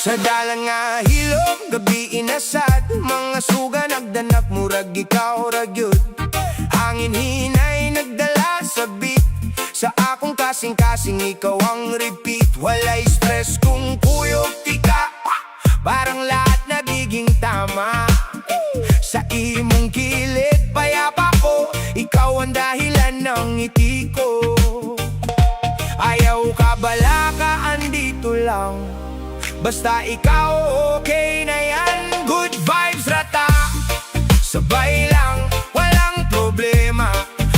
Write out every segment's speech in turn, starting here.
Sa dalan nga hilom, gabi inasad, mga suga nagdanak, murag ikaw ragyod. Hangin hinay nagdala sa beat, sa akong kasing-kasing ikaw ang repeat. Walay stress kung kuyog tika, parang lahat nagiging tama. Sa imong kilid, payapa ko, ikaw ang dahilan ng ngiti ko. Ayaw ka bala ka, andito lang, basta ikaw okay na yan. Good vibes rata, sabay lang, walang problema.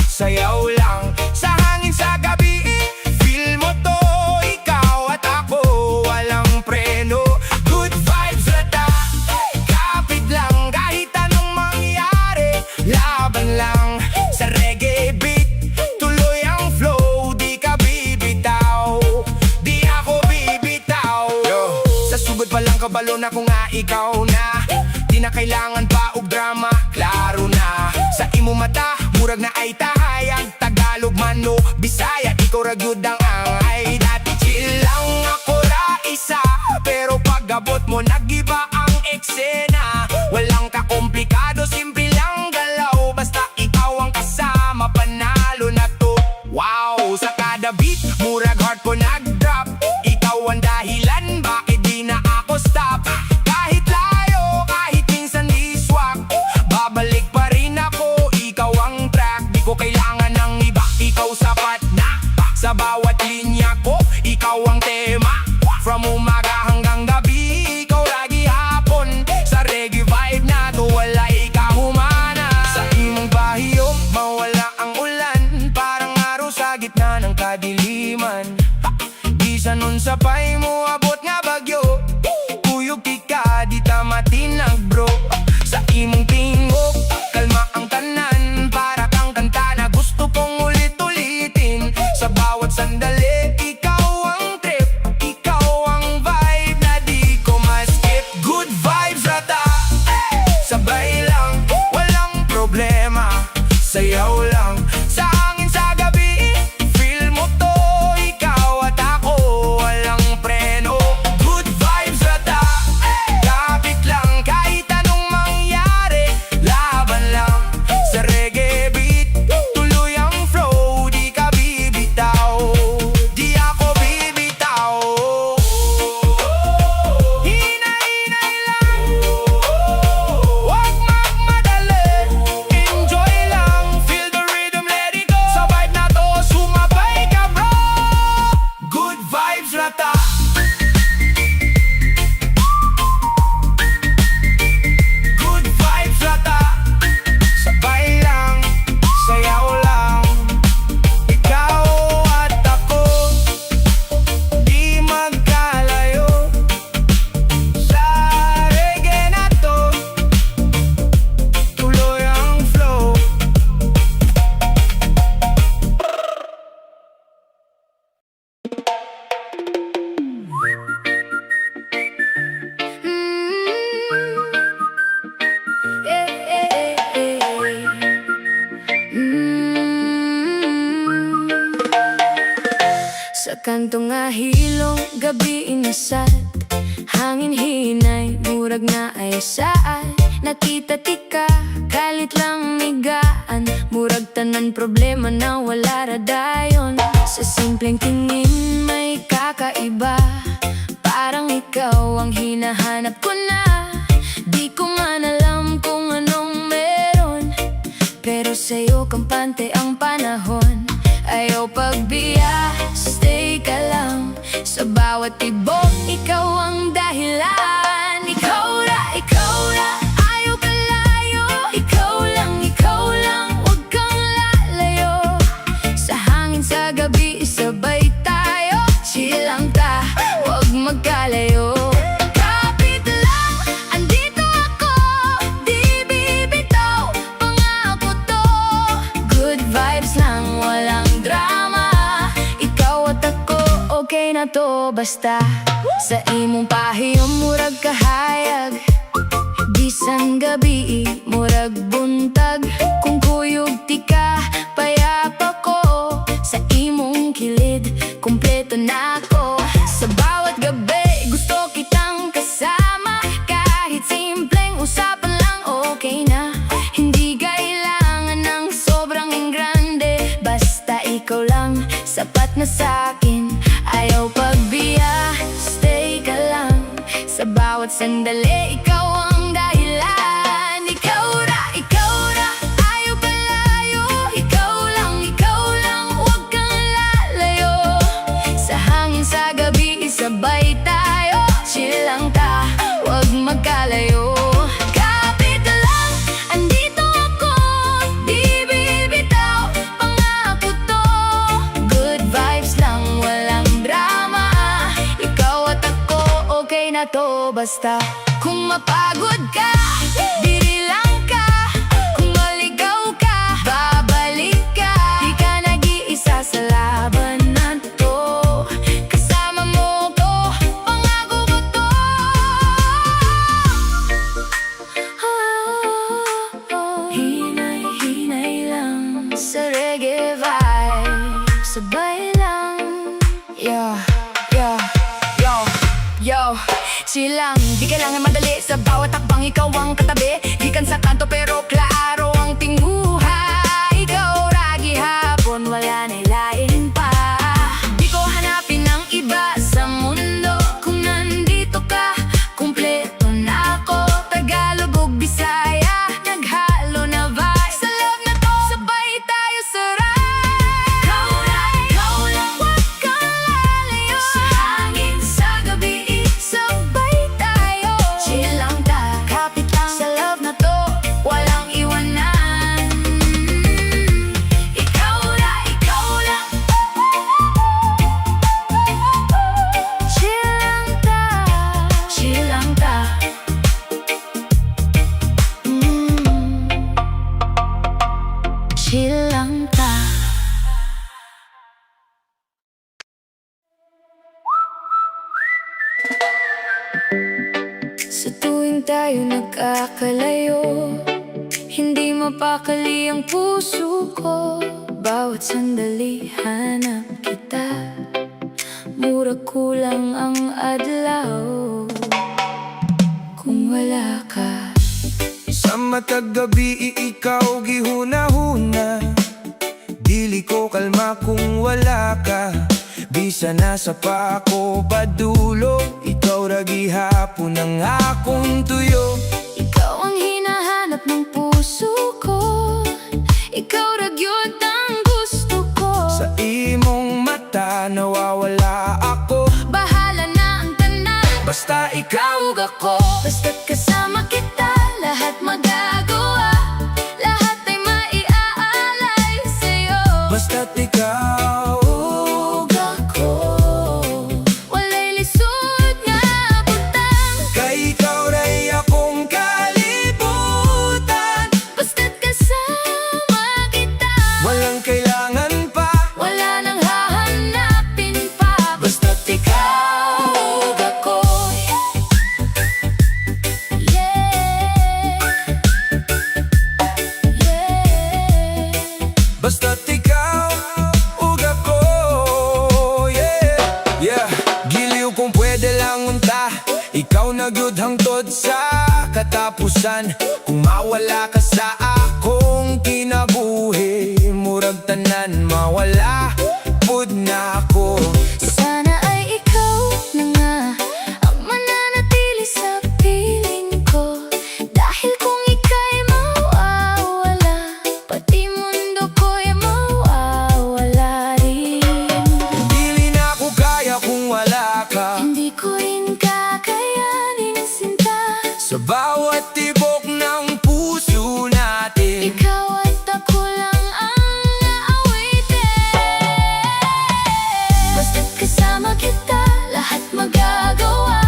Sayaw lang, sa hangin sa gabi, feel mo to, ikaw at ako, walang preno. Good vibes rata, kapit lang, kahit anong mangyari, laban lang. Sa reggae beat, tuloy ang flow, di ka bibitaw, di ako bibitaw. Yo, sa sugod pa lang kabalo na kung nga ikaw na, di na kailangan pa og drama, klaro na. Sa imo mata, murag na ay tahayag, Tagalog man o Bisaya, ikaw ragyod ang angay. Dati chill lang ako ra isa, pero pag-abot mo nag-iba ang eksena. Walang kakomplikado, simple lang galaw, basta ikaw ang kasama, panalo na to. Wow, sa kada beat, murag heart ko nag-drop, ikaw ang dahilan, bakit di na ako stop. Kahit layo, kahit minsan di swak, babalik pa rin ako, ikaw ang track. Di ko kailangan ng iba, ikaw sapat na. Sa bawat linya ko, ikaw ang tema. From umaga hanggang gabi, ikaw lagi hapon. Sa reggae vibe na to, wala ikahumana. Sa imong bahiyom, mawala ang ulan, parang araw sa gitna ng kadiliman. Di sa nun sapay mo abot nga bagyo, kuyog tika, di ta matinag bro. Sa imong tingog, kalma ang tanan, para kang kanta na gusto kong ulit-ulitin. Sa bawat sandali, ikaw ang trip, ikaw ang vibe na di ko ma-skip. Good vibes rata, sabay lang, walang problema. Sayaw lang, sa hangin sa gabi, feel mo to, ikaw at ako, walang preno. Good vibes rata, kapit lang, kahit anong mangyari, laban lang. Sa reggae beat, tuloy ang flow, di ka bibitaw, di ako bibitaw. Hinay-hinay lang, wag magmadali, enjoy lang, feel the rhythm, let it go. Sa vibe na to, sumabay ka bro. Good vibes rata, good vibes rata, sabay lang, sayaw lang, ikaw at ako, di magkalayo. Sa reggae na to, tuloy ang flow. Sa kanto nga hilong, gabi inasad, hangin hinay, murag na ay saan. Nakita tika, kalit lang nigaan, murag tanan problema na wala radayon. Sa simpleng tingin may kakaiba, parang ikaw ang hinahanap ko na. Di ko man alam kung anong meron, pero sa'yo kampante ang panahon. Ayaw pagbiya, stay ka lang, sa bawat tibok, ikaw ang dahilan. Ikaw na, ayaw ka layo, ikaw lang, wag kang lalayo. Sa hangin sa gabi, sabay tayo, chill lang ta, wag magkalayo. Kapit lang, andito ako, di bibitaw, pangako to. Good vibes lang, walang drama, ikaw at ako, okay na to basta. Sa imong pahiyom, murag kahayag, bisan gabi na sa'kin, ayaw pagbiya. Stay ka lang, sa bawat sandali ikaw ang dahilan. Ikaw ra, ayaw palayo. Ikaw lang, huwag kang lalayo. Sa hangin sa gabi, isabay tayo. Chill lang ta, huwag magkalayo. Kapit lang, andito ako, di bibitaw, pangako to. Good vibes lang, walang drama. Ikaw at ako, okay na to. Basta kung mapagod ka, diri lang ka. Kung maligaw ka, babalik ka. Di ka nag-iisa sa labanan to. Kasama mo ko, pangako ko to. Hinay lang sa reggae vibe. Sabay lang. Yo Chill lang, di kailangan madali. Sa bawat takbang ikaw ang katabi. Gikan sa kanto pero klaro ang tinguhay. Ikaw ra gihapon, wala na lain pa. Di ko hanapin ng iba sa mundo. Kung nandito ka, kumpleto na ako. Tagalog ug Bisaya, naghalo na vibe. Sa love na to, sabay tayo sa ride. Ikaw lang, huwag kang lalayo. Sa hangin sa gabi, sabay tayo. Chill lang ta, kapit lang. Sa love na to, walang iwanan. Ikaw lang. Chill lang ta. Chill lang ta. Sa tuwing tayo nagkakalayo, hindi mapakali ang puso ko. Bawat sandali hanap kita, mura kulang ang adlaw kung wala ka. Sa matag gabi, ikaw gihuna-huna. Dili ko kalma kung wala ka. Bisa nasa pa ako padulo. Ikaw ra gihapon ang akong tuyo. Ikaw ang hinahanap ng puso ko. Ikaw ra gyud ang gusto ko. Sa imong mata nawawala ako. Bahala na ang tanan, Basta ikaw ug ako. basta't kasama kita, lahat magagawa. Lahat ay maiaalay sa'yo. Basta't ikaw ug ako. Walay lisod nga butang, Kay ikaw ra'y akong kalibutan. basta't kasama kita. Walang kailangan pa. Wala nang hahanapin pa. Basta't ikaw ug ako. Yeah. Basta't ikaw ug ako. Yeah Giliw kung pwede lang unta. Ikaw na gyud hangtod sa katapusan. Kung mawala ka sa akong kinabuhi, murag tanan mawala pud na ako. Sana ay ikaw na nga ang mananatili sa piling ko. Dahil kung ika'y mawawala, pati mundo ko'y mawawala rin. Dili na ako kaya kung wala ka. Hindi ko rin kakayanin sinta. Sa bawat tibok ng puso natin, Ikaw at ako lang ang aawitin. Basta't kasama kita, lahat magagawa.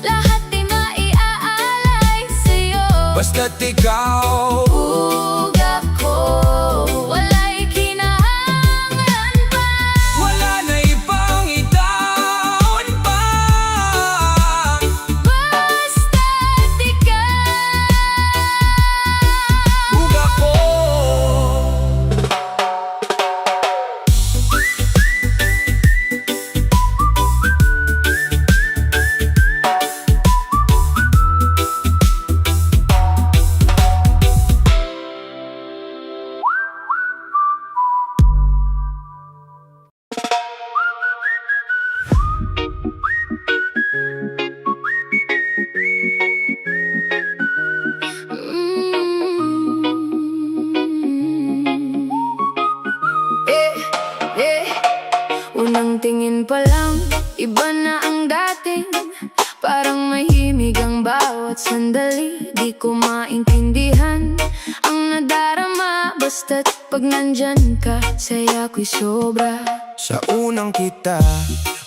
Lahat ay maiaalay sa'yo. basta't ikaw. Ug ako, wala'y kinahanglan pa. Wala na ibang itaon pa. Basta't ikaw Ug ako. Unang tingin pa lang, iba na ang dating. Parang mahimig ang bawat sandali. Di ko maintindihan ang nadarama. Basta't pag nandyan ka, saya ko'y sobra. Sa unang kita,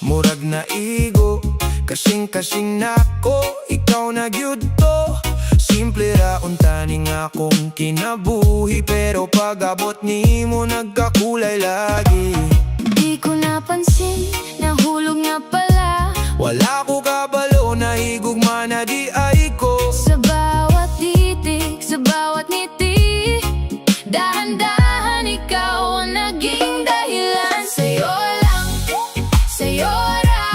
murag na igo. Kasing-kasing na ko, ikaw na gyud to. Simple ra untaning akong kinabuhi, pero pag-abot nimo nagkakulay lagi. Di ko napansin, nahulog nga pala. Wala ko kabalo, nahigugma na di ay ko. Sa bawat titik, sa bawat ngiti, dahan-dahan ikaw ang naging dahilan. Sa'yo lang, sa'yo ra,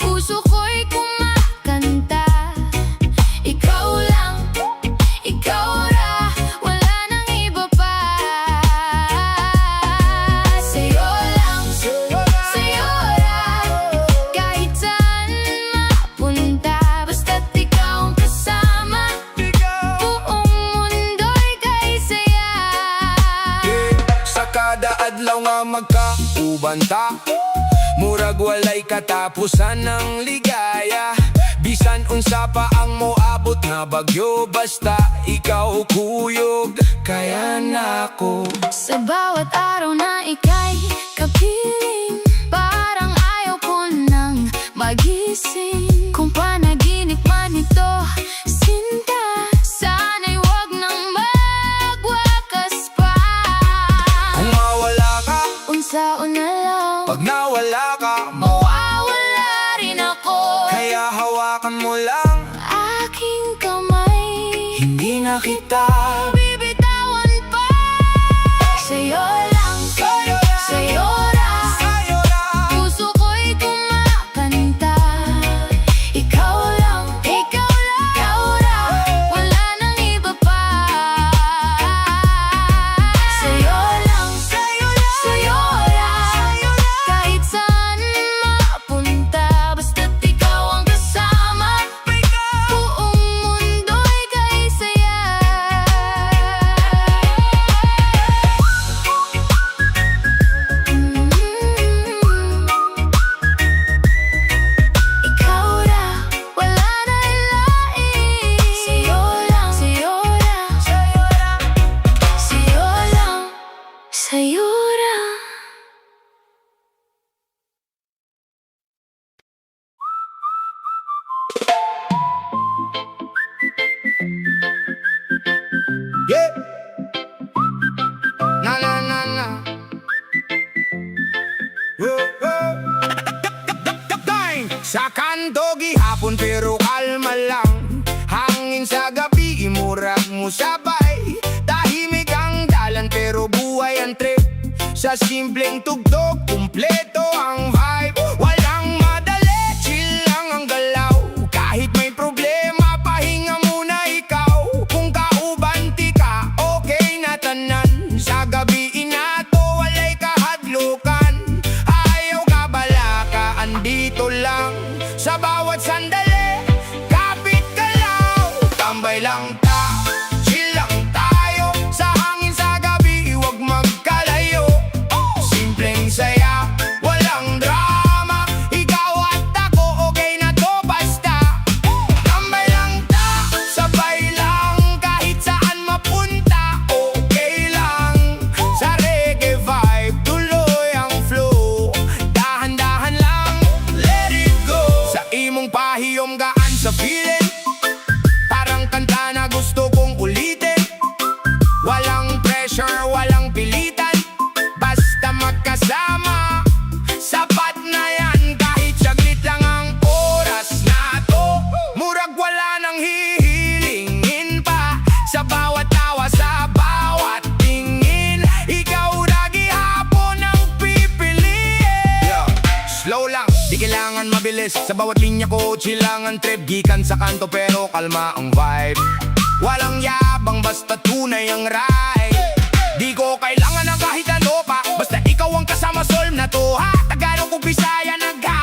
puso ko'y kumakanta. Ikaw lang, ikaw ra, wala nang iba pa. Sa'yo lang, sa'yo ra, kahit saan mapunta, basta't ikaw ang kasama, buong mundo'y kay saya. Sa kada adlaw nga magkaubanta, murag walay katapusan ng ligaya. Bisan unsa pa ang moabot nga bagyo, basta ikaw kuyog, kaya na ako. Sa bawat araw na ika'y kapiling, parang ayaw ko nang magising. Kung panaginip man ito, sinta, sana'y wag nang magwakas pa. Kung mawala ka, Unsa-una lang, pag nawala ka, mawawala rin ako. kaya hawakan mo lang, Aking kamay, hindi na kita. bibitawan pa. Sa'yo lang, Sa'yo lang, sa'yo ra, sa'yo lang. puso ko'y kumakanta. Ikaw lang, ikaw ra, wala nang iba pa. Sa'yo lang, sa'yo ra, kahit saan mapunta, basta't ikaw ang kasama, buong mundo'y kay saya. Ikaw ra, wala na ilain. Sa'yo lang, sa'yo ra, sa'yo lang, sa'yo ra. Yeah. Na na na na. Sa kanto gihapon pero kalma lang. Hangin sa gabi imurag mo sabay. Tahimik ang dalan pero buhay ang trip. Sa simpleng tugtog kumpleto ang vibe. Walang madali, chill lang ang galaw. Kahit may problema, pahinga muna ikaw. Kung kaubanti ka, okay na tanan. Sa gabi inato, walay kahadlukan. Ayaw ka balaka, andito lang. Sa bawat sandali, kapit ka lang. Tambay lang ta, chill lang tayo. Sa hangin sa gabi, huwag magkalayo. Simpleng saya, walang drama. Ikaw at ako, okay na to basta. Tambay lang ta, sabay lang. Kahit saan mapunta, okay lang. Sa reggae vibe, tuloy ang flow. Dahan-dahan lang, let it go. Sa imong pahiyom gaan sa feeling, parang kanta na gusto kong ulitin. Walang pressure, walang pilitan, basta magkasama. Sapat na yan, kahit saglit lang ang oras na to. Murag wala nang hihilingin pa. Sa bawat tawa, sa bawat tingin, ikaw lagi hapon ang pipiliin. Slow lang, di kailangan mabilis. Sa bawat linya ko, chill lang ang trip. Gikan sa kanto pero kalma ang vibe. Walang yabang, basta tunay ang ride. Di ko kailangan ng kahit ano pa, basta ikaw ang kasama, solve na to ha. Tagalog o Bisaya, nagha